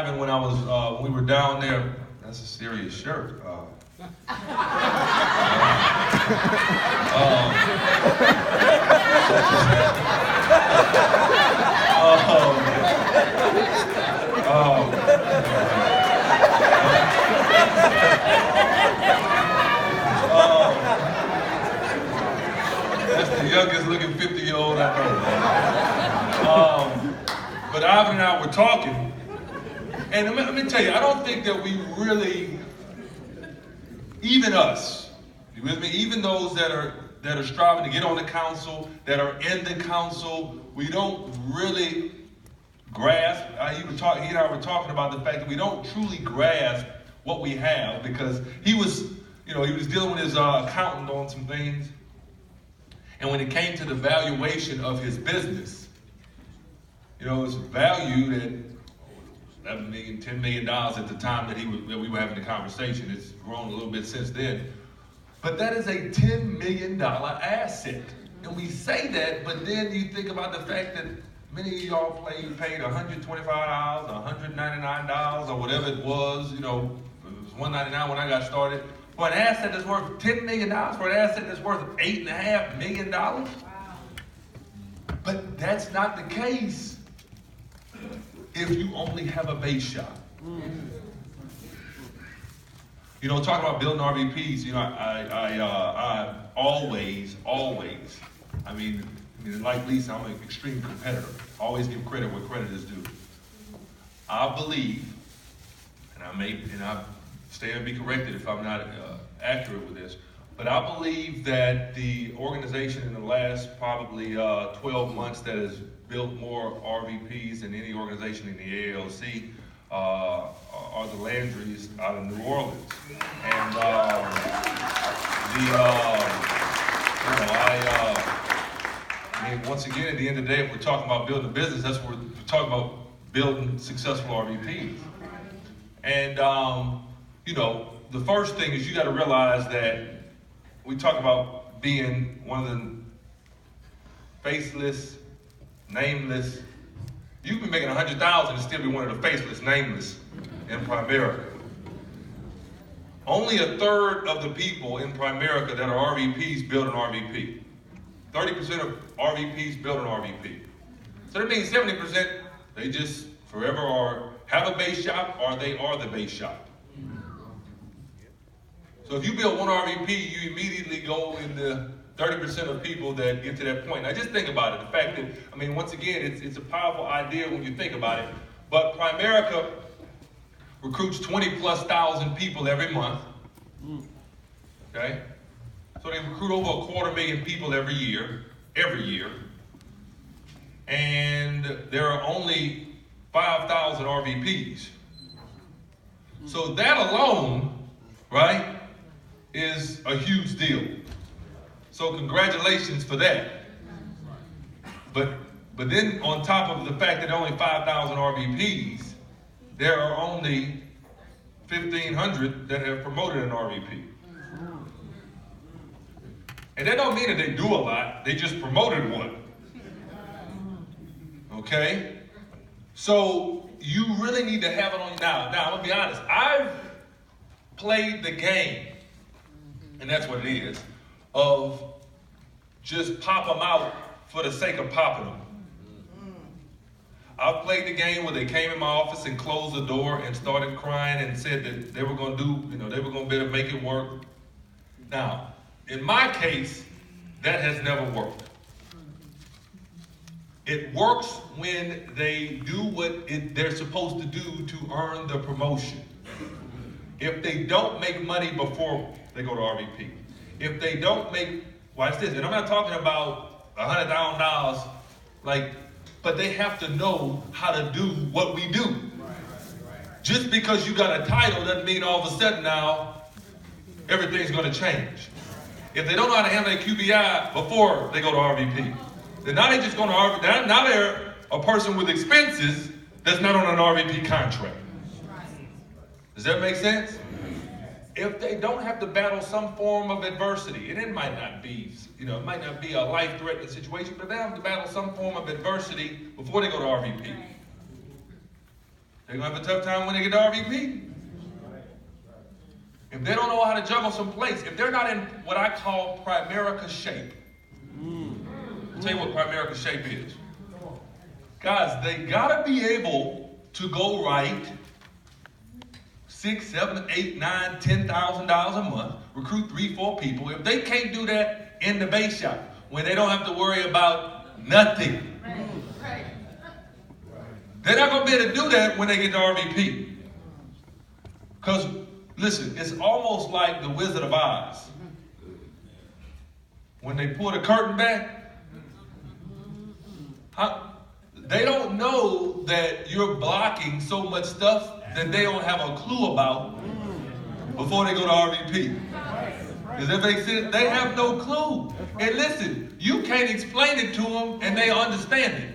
Ivan when I was when we were down there. That's a serious shirt. That's the youngest looking 50-year-old I know. But Ivan and I were talking, and let me tell you, I don't think that we really, even us, you with me? Even those that are striving to get on the council, that are in the council, we don't really grasp. He and I were talking about the fact that we don't truly grasp what we have, because he was dealing with his accountant on some things, and when it came to the valuation of his business, it was valued at $11 million, $10 million at the time that we were having the conversation. It's grown a little bit since then. But that is a $10 million asset. And we say that, but then you think about the fact that many of y'all paid $125, $199, or whatever it was. It was $199 when I got started. For an asset that's worth $10 million, for an asset that's worth $8.5 million. Wow. But that's not the case if you only have a base shop. Talking about building RVPs, I always, like Lisa, I'm an extreme competitor. Always give credit where credit is due. I believe, and I stand and be corrected if I'm not accurate with this, but I believe that the organization in the last probably 12 months that has built more RVPs than any organization in the AALC are the Landrys out of New Orleans. And once again, at the end of the day, if we're talking about building a business, that's what we're talking about, building successful RVPs. And the first thing is you got to realize that we talk about being one of the faceless, nameless. You can be making $100,000 and still be one of the faceless, nameless in Primerica. Only a third of the people in Primerica that are RVPs build an RVP. 30% of RVPs build an RVP. So that means 70% they just forever have a base shop, or they are the base shop. So if you build one RVP, you immediately go in the 30% of people that get to that point. Now just think about it. The fact that, once again, it's a powerful idea when you think about it. But Primerica recruits 20,000+ people every month. Okay? So they recruit over 250,000 people every year. And there are only 5,000 RVPs. So that alone, right, is a huge deal. So congratulations for that. But then on top of the fact that there are only 5,000 RVPs, there are only 1,500 that have promoted an RVP. And that don't mean that they do a lot, they just promoted one. Okay? So you really need to have it on you now. Now, I'm gonna be honest, I've played the game, and that's what it is, of just pop them out for the sake of popping them. I've played the game where they came in my office and closed the door and started crying and said that they were going to they were going to be able to make it work. Now, in my case, that has never worked. It works when they do what they're supposed to do to earn the promotion. If they don't make money before they go to RVP, if they don't make, watch this, and I'm not talking about $100,000, but they have to know how to do what we do. Just because you got a title doesn't mean all of a sudden now everything's going to change. If they don't know how to handle a QBI before they go to RVP, then now they're just going to RVP. Now they're a person with expenses that's not on an RVP contract. Does that make sense? If they don't have to battle some form of adversity, and it might not be, it might not be a life-threatening situation, but they have to battle some form of adversity before they go to RVP. They're going to have a tough time when they get to RVP. If they don't know how to juggle some plates, if they're not in what I call Primerica shape. I'll tell you what Primerica shape is. Guys, they got to be able to go right $6, $7, $8, $9, $10,000 a month, recruit 3, 4 people. If they can't do that in the base shop, when they don't have to worry about nothing, they're not going to be able to do that when they get to RVP. Because, listen, it's almost like the Wizard of Oz. When they pull the curtain back, they don't know that you're blocking so much stuff that they don't have a clue about before they go to RVP. Does that make sense? They have no clue. And listen, you can't explain it to them and they understand it.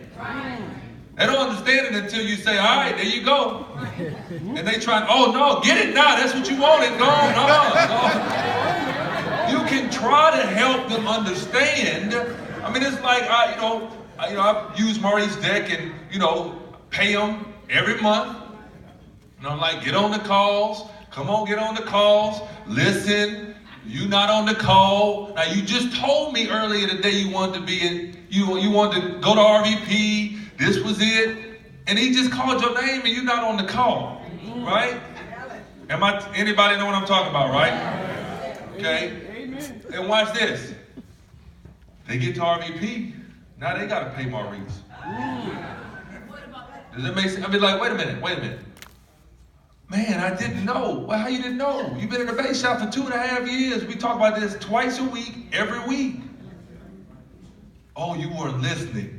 They don't understand it until you say, all right, there you go. And they try, oh no, get it now. That's what you wanted. Go on, no. You can try to help them understand. I mean, it's like, I use Maurice Deck and, pay them every month. And I'm like, get on the calls. Come on, get on the calls. Listen, you not on the call. Now, you just told me earlier today you wanted to be in, you wanted to go to RVP. This was it. And he just called your name and you're not on the call, right? Anybody know what I'm talking about, right? Okay. And watch this. They get to RVP. Now they got to pay Maurice. Does that make sense? I mean, like, wait a minute. Man, I didn't know. Well, how you didn't know? You've been in the base shop for 2.5 years. We talk about this twice a week, every week. Oh, you weren't listening.